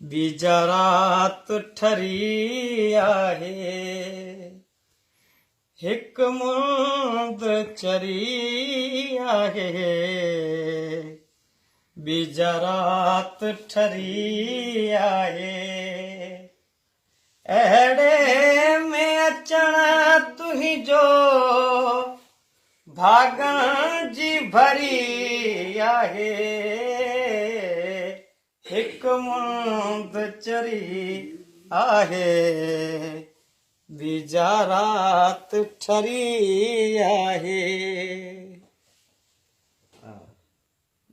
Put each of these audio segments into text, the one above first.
बीजा रात ठरी आहे, हिक मुंद चरी आहे, बीजा रात ठरी आहे। अहिड़े में अचण तुंहिंजो भागण जी भरी आहे, हिक मुंद चरी आहे, बीजा रात ठरी आहे।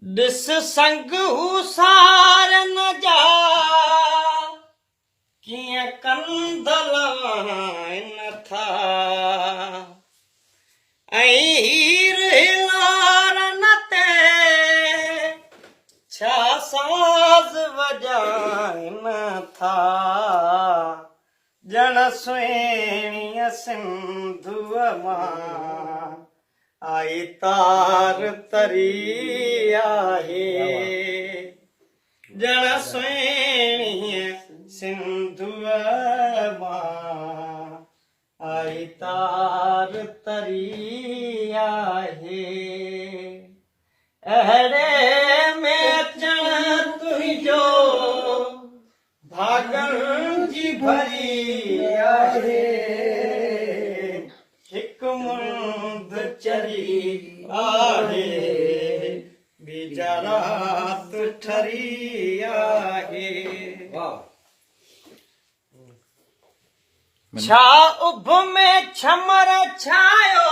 ॾिस संग हू सार न जा कीअं कंदल नथा, ऐं हीर हिलारन ते छा साज़ वॼाइन था, ॼण सुहिणीअ सिंधुअ मां आई तार तरी आहे, ॼण सुहिणीअ सिंधुअ मां आई तार तरी आहे। अहिड़े में अचण तुंहिंजो भागण जी भरी आहे, हिक मुंद चरी आहे, बीजा रात ठरी आहे। छा उभ में छमर छायो,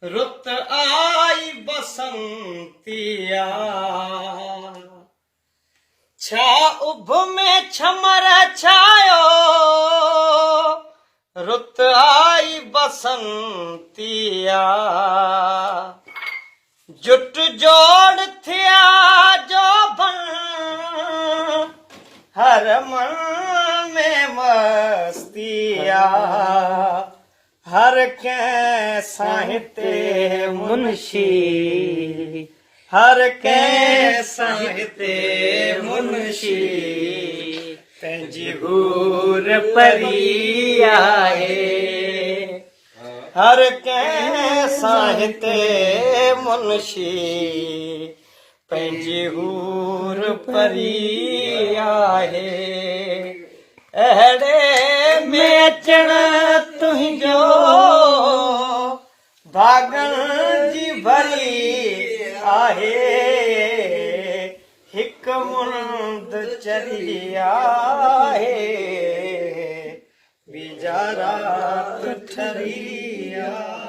रुत आई बसंतिया, छा उभ में छमर छायो, रुत आई बसंतिया, जुट जोड़ थिया जो बन हर मन में मस्तिया, हर कंहिं साहित्य मुंशी, हर कंहिं साहित्य मुंशी, पंहिंजी हूर परी आहे, हर कंहिं साहित्य मुंशी, पंहिंजी हूर परी आहे। अहिड़े में अचण तुंहिंजो भागण जी भरी आहे, हिक मुंद चरी आहे, बीजा रात ठरी आहे।